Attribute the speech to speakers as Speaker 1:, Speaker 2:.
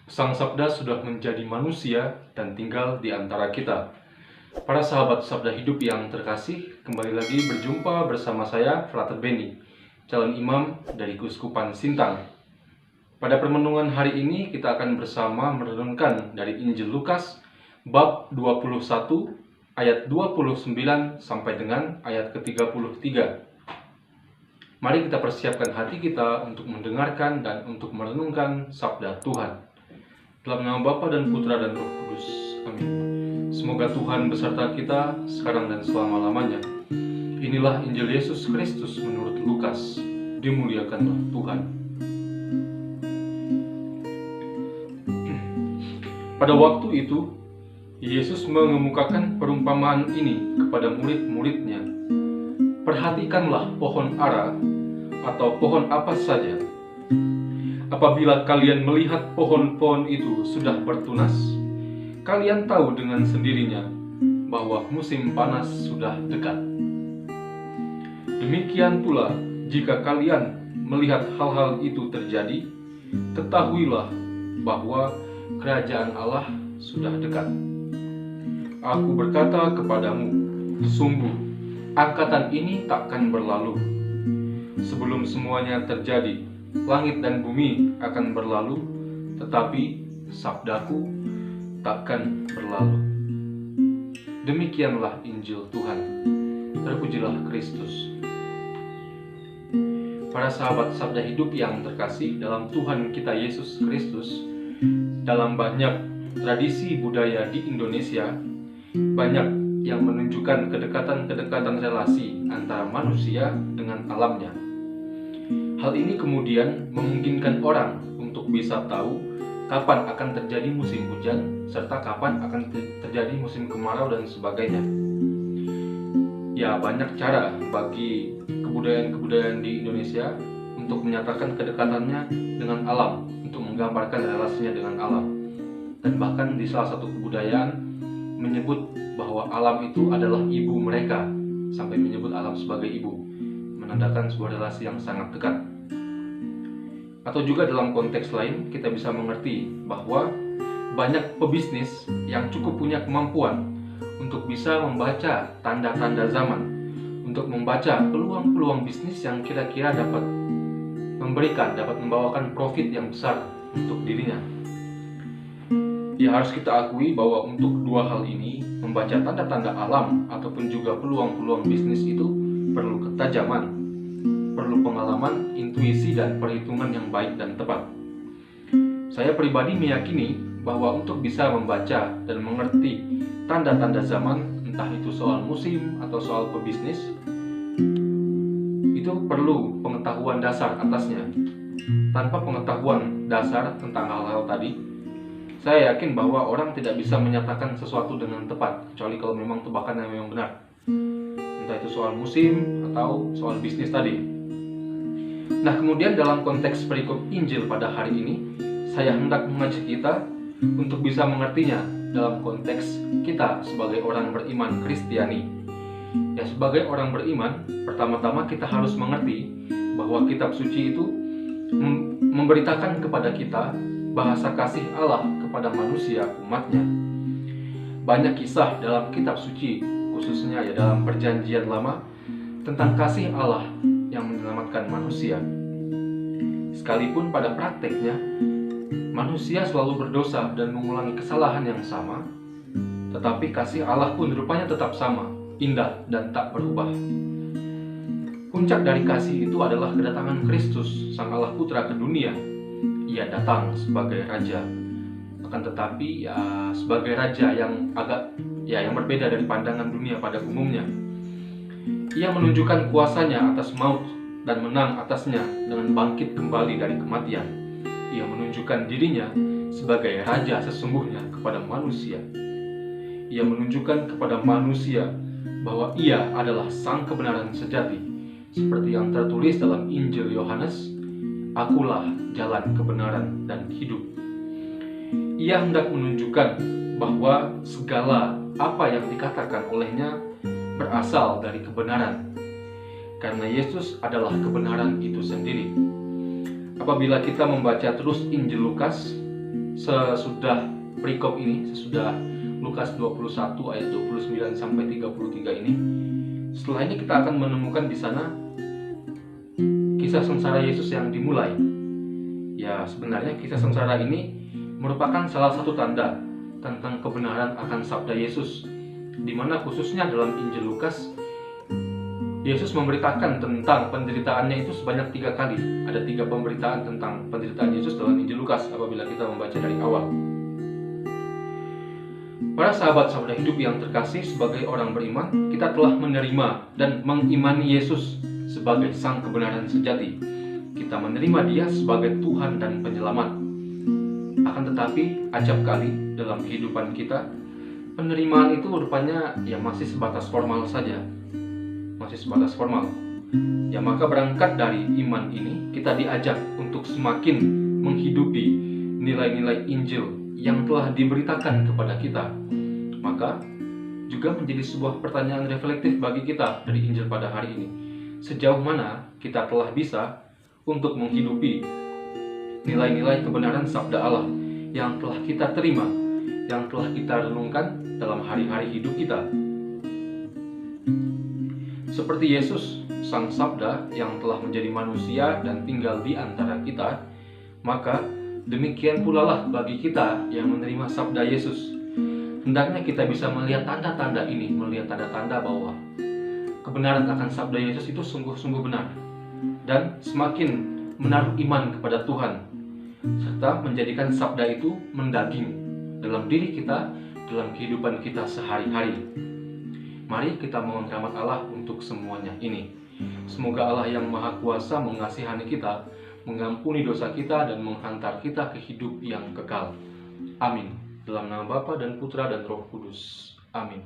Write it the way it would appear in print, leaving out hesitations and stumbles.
Speaker 1: Sang Sabda sudah menjadi manusia dan tinggal di antara kita. Para sahabat Sabda Hidup yang terkasih, kembali lagi berjumpa bersama saya, Frater Benny, calon imam dari Keuskupan Sintang. Pada permenungan hari ini kita akan bersama merenungkan dari Injil Lukas bab 21 ayat 29 sampai dengan ayat ke-33. Mari kita persiapkan hati kita untuk mendengarkan dan untuk merenungkan sabda Tuhan. Dalam nama Bapa dan Putra dan Roh Kudus. Amin. Semoga Tuhan beserta kita sekarang dan selama-lamanya. Inilah Injil Yesus Kristus menurut Lukas. Dimuliakanlah Tuhan. Pada waktu itu, Yesus mengemukakan perumpamaan ini kepada murid-muridnya. Perhatikanlah pohon ara atau pohon apa saja. Apabila kalian melihat pohon-pohon itu sudah bertunas, kalian tahu dengan sendirinya bahwa musim panas sudah dekat. Demikian pula, jika kalian melihat hal-hal itu terjadi, ketahuilah bahwa kerajaan Allah sudah dekat. Aku berkata kepadamu, sungguh, angkatan ini takkan berlalu. Sebelum semuanya terjadi, langit dan bumi akan berlalu, tetapi sabdaku takkan berlalu. Demikianlah Injil Tuhan. Terpujilah Kristus. Para sahabat Sabda Hidup yang terkasih dalam Tuhan kita Yesus Kristus, dalam banyak tradisi budaya di Indonesia, banyak yang menunjukkan kedekatan-kedekatan relasi antara manusia dengan alamnya. Hal ini kemudian memungkinkan orang untuk bisa tahu kapan akan terjadi musim hujan serta kapan akan terjadi musim kemarau dan sebagainya. Ya, banyak cara bagi kebudayaan-kebudayaan di Indonesia untuk menyatakan kedekatannya dengan alam, untuk menggambarkan relasinya dengan alam. Dan bahkan di salah satu kebudayaan menyebut bahwa alam itu adalah ibu mereka, sampai menyebut alam sebagai ibu, menandakan sebuah relasi yang sangat dekat. Atau juga dalam konteks lain kita bisa mengerti bahwa banyak pebisnis yang cukup punya kemampuan untuk bisa membaca tanda-tanda zaman, untuk membaca peluang-peluang bisnis yang kira-kira dapat membawakan profit yang besar untuk dirinya. Ya, harus kita akui bahwa untuk dua hal ini, membaca tanda-tanda alam ataupun juga peluang-peluang bisnis itu perlu ketajaman, perlu pengalaman, intuisi, dan perhitungan yang baik dan tepat. Saya pribadi meyakini bahwa untuk bisa membaca dan mengerti tanda-tanda zaman, entah itu soal musim atau soal pebisnis, itu perlu pengetahuan dasar atasnya. Tanpa pengetahuan dasar tentang hal-hal tadi, saya yakin bahwa orang tidak bisa menyatakan sesuatu dengan tepat, kecuali kalau memang tebakannya memang benar. Entah itu soal musim atau soal bisnis tadi. Nah, kemudian dalam konteks perikop Injil pada hari ini, saya hendak mengajak kita untuk bisa mengertinya dalam konteks kita sebagai orang beriman Kristiani. Ya, sebagai orang beriman, pertama-tama kita harus mengerti bahwa kitab suci itu memberitakan kepada kita bahasa kasih Allah kepada manusia umatnya. Banyak kisah dalam kitab suci, khususnya ya dalam perjanjian lama, tentang kasih Allah yang menyelamatkan manusia. Sekalipun pada prakteknya manusia selalu berdosa dan mengulangi kesalahan yang sama, tetapi kasih Allah pun rupanya tetap sama, indah dan tak berubah. Puncak dari kasih itu adalah kedatangan Kristus, Sang Allah Putra, ke dunia. Ia datang sebagai raja, akan tetapi ya sebagai raja yang yang berbeda dari pandangan dunia pada umumnya. Ia menunjukkan kuasanya atas maut dan menang atasnya dengan bangkit kembali dari kematian. Ia menunjukkan dirinya sebagai raja sesungguhnya kepada manusia. Ia menunjukkan kepada manusia bahwa ia adalah sang kebenaran sejati, seperti yang tertulis dalam Injil Yohanes, "Akulah jalan kebenaran dan hidup." Ia hendak menunjukkan bahwa segala apa yang dikatakan olehnya berasal dari kebenaran, karena Yesus adalah kebenaran itu sendiri. Apabila kita membaca terus Injil Lukas, sesudah perikop ini, sesudah Lukas 21 ayat 29 sampai 33 ini. Setelah ini kita akan menemukan di sana kisah sengsara Yesus yang dimulai. Ya, sebenarnya kisah sengsara ini merupakan salah satu tanda tentang kebenaran akan sabda Yesus, di mana khususnya dalam Injil Lukas, Yesus memberitakan tentang penderitaannya itu sebanyak 3 kali. Ada 3 pemberitaan tentang penderitaan Yesus dalam Injil Lukas apabila kita membaca dari awal. Para sahabat sabda hidup yang terkasih, sebagai orang beriman, kita telah menerima dan mengimani Yesus sebagai sang kebenaran sejati. Kita menerima Dia sebagai Tuhan dan Penyelamat. Akan tetapi, acap kali dalam kehidupan kita, penerimaan itu rupanya ya masih sebatas formal saja. Masih sebatas formal. Ya, maka berangkat dari iman ini, kita diajak untuk semakin menghidupi nilai-nilai Injil yang telah diberitakan kepada kita. Maka juga menjadi sebuah pertanyaan reflektif bagi kita dari Injil pada hari ini. Sejauh mana kita telah bisa untuk menghidupi nilai-nilai kebenaran sabda Allah yang telah kita terima, yang telah kita renungkan dalam hari-hari hidup kita. Seperti Yesus, sang sabda yang telah menjadi manusia dan tinggal di antara kita, maka demikian pula lah bagi kita yang menerima sabda Yesus. Hendaknya kita bisa melihat tanda-tanda ini, melihat tanda-tanda bahwa kebenaran akan sabda Yesus itu sungguh-sungguh benar, dan semakin menaruh iman kepada Tuhan, serta menjadikan sabda itu mendaging dalam diri kita, dalam kehidupan kita sehari-hari. Mari kita mohon rahmat Allah untuk semuanya ini. Semoga Allah yang Maha Kuasa mengasihani kita, mengampuni dosa kita, dan menghantar kita ke hidup yang kekal. Amin. Dalam nama Bapa dan Putra dan Roh Kudus. Amin.